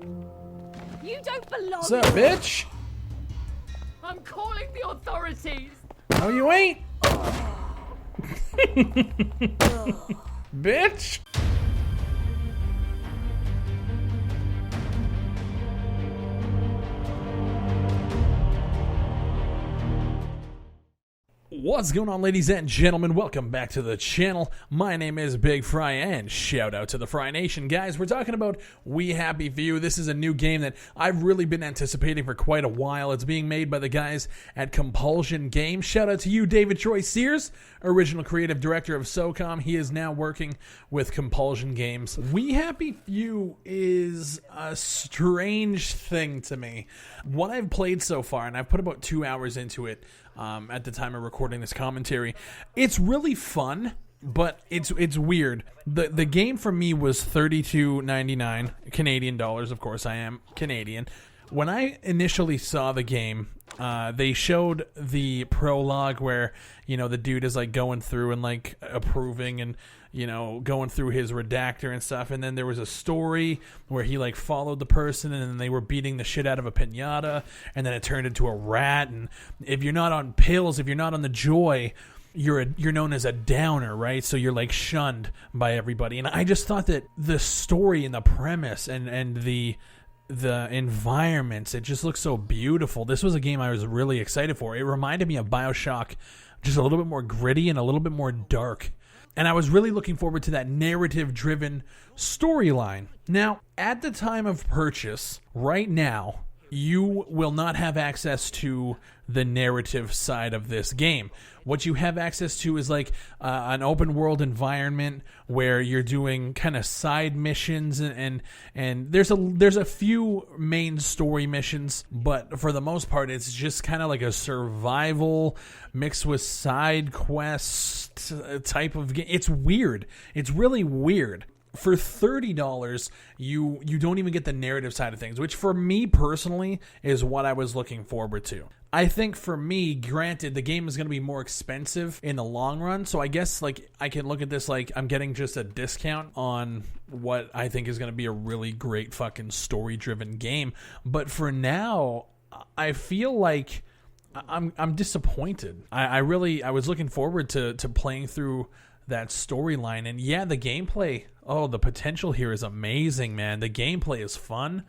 You don't belong What's up, here. bitch? I'm calling the authorities. No, you ain't. Bitch. What's going on, ladies and gentlemen? Welcome back to the channel. My name is Big Fry, and shout out to the Fry Nation. Guys, we're talking about We Happy Few. This is a new game that I've really been anticipating for quite a while. It's being made by the guys at Compulsion Games. Shout out to you, David Troy Sears, original creative director of SOCOM. He is now working with Compulsion Games. We Happy Few is a strange thing to me. What I've played so far, and I've put about 2 hours into it, at the time of recording this commentary, it's really fun, but it's weird. The game for me was $32.99 Canadian dollars. Of course, I am Canadian. When I initially saw the game, they showed the prologue where, you know, the dude is like going through and like approving and, you know, going through his redactor and stuff. And then there was a story where he like followed the person and then they were beating the shit out of a piñata. And then it turned into a rat. And if you're not on pills, if you're not on the joy, you're known as a downer, right? So you're like shunned by everybody. And I just thought that the story and the premise and the environments, it just looks so beautiful. This was a game I was really excited for. It reminded me of BioShock, just a little bit more gritty and a little bit more dark. And I was really looking forward to that narrative-driven storyline. Now, at the time of purchase, right now, you will not have access to the narrative side of this game. What you have access to is like an open world environment where you're doing kind of side missions and there's a few main story missions, but for the most part it's just kind of like a survival mixed with side quest type of game. It's weird. It's really weird. For $30, you don't even get the narrative side of things, which for me personally is what I was looking forward to. I think for me, granted, the game is going to be more expensive in the long run, so I guess like I can look at this like I'm getting just a discount on what I think is going to be a really great fucking story-driven game. But for now, I feel like I'm disappointed. I was looking forward to playing through that storyline, and yeah, the gameplay, the potential here is amazing, man. The gameplay is fun.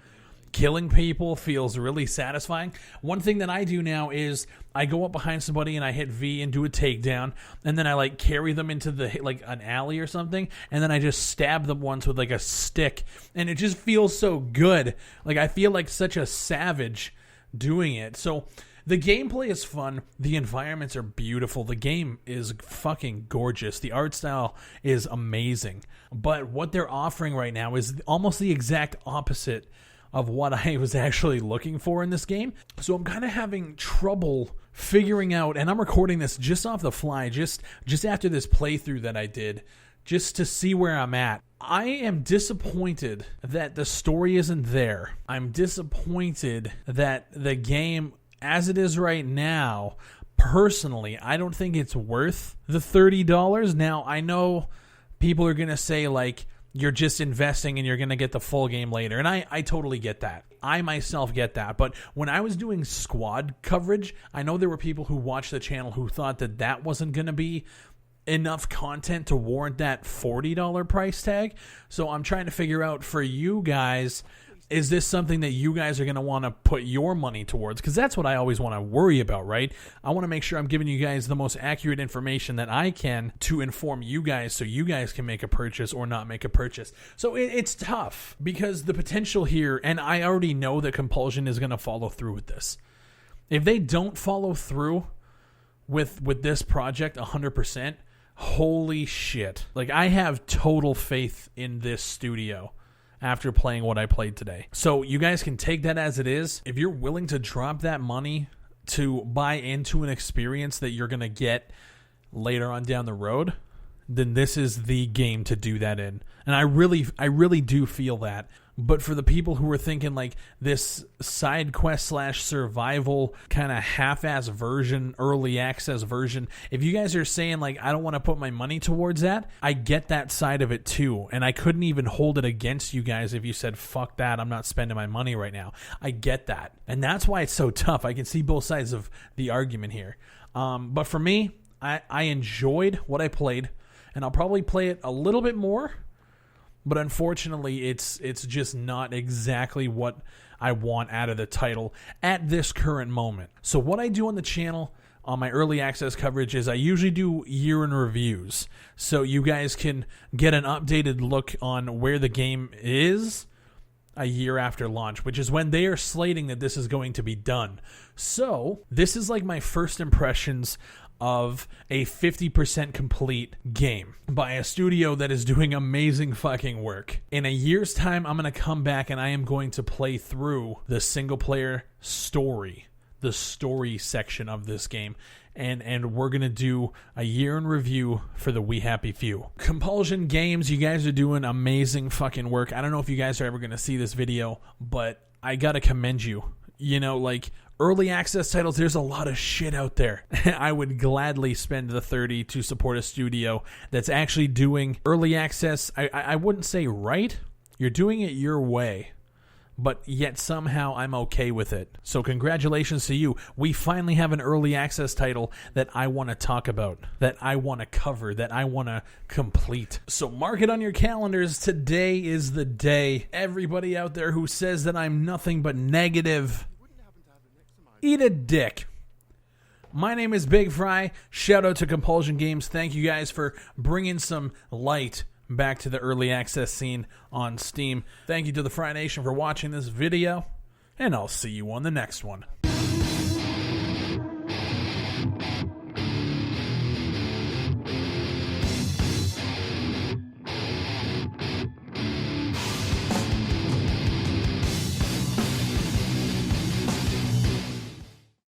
Killing people feels really satisfying. One thing that I do now is I go up behind somebody and I hit V and do a takedown, and then I like carry them into the like an alley or something, and then I just stab them once with like a stick, and it just feels so good. Like I feel like such a savage doing it. So the gameplay is fun. The environments are beautiful. The game is fucking gorgeous. The art style is amazing. But what they're offering right now is almost the exact opposite of what I was actually looking for in this game. So I'm kind of having trouble figuring out, and I'm recording this just off the fly, just after this playthrough that I did, just to see where I'm at. I am disappointed that the story isn't there. I'm disappointed that the game, as it is right now, personally, I don't think it's worth the $30. Now, I know people are going to say, like, you're just investing and you're going to get the full game later. And I totally get that. I myself get that. But when I was doing squad coverage, I know there were people who watched the channel who thought that wasn't going to be enough content to warrant that $40 price tag. So I'm trying to figure out for you guys, is this something that you guys are going to want to put your money towards? Because that's what I always want to worry about, right? I want to make sure I'm giving you guys the most accurate information that I can to inform you guys so you guys can make a purchase or not make a purchase. So it's tough because the potential here, and I already know that Compulsion is going to follow through with this. If they don't follow through with this project 100%, holy shit. Like, I have total faith in this studio after playing what I played today. So you guys can take that as it is. If you're willing to drop that money to buy into an experience that you're going to get later on down the road, then this is the game to do that in. And I really do feel that. But for the people who were thinking like this side quest / survival kind of half-ass version, early access version, if you guys are saying like, I don't want to put my money towards that, I get that side of it too. And I couldn't even hold it against you guys if you said, fuck that, I'm not spending my money right now. I get that. And that's why it's so tough. I can see both sides of the argument here. But for me, I enjoyed what I played, and I'll probably play it a little bit more. But unfortunately, it's just not exactly what I want out of the title at this current moment. So what I do on the channel on my early access coverage is I usually do year in reviews. So you guys can get an updated look on where the game is a year after launch, which is when they are slating that this is going to be done. So this is like my first impressions of a 50% complete game by a studio that is doing amazing fucking work. In a year's time, I'm going to come back and I am going to play through the single player story, the story section of this game. And we're going to do a year in review for the We Happy Few. Compulsion Games, you guys are doing amazing fucking work. I don't know if you guys are ever going to see this video, but I got to commend you. You know, like, early access titles, there's a lot of shit out there. I would gladly spend the $30 to support a studio that's actually doing early access. I wouldn't say right. You're doing it your way. But yet somehow I'm okay with it. So congratulations to you. We finally have an early access title that I want to talk about, that I want to cover, that I want to complete. So mark it on your calendars. Today is the day. Everybody out there who says that I'm nothing but negative, eat a dick. My name is Big Fry. Shout out to Compulsion Games. Thank you guys for bringing some light back to the early access scene on Steam. Thank you to the Fry Nation for watching this video, and I'll see you on the next one.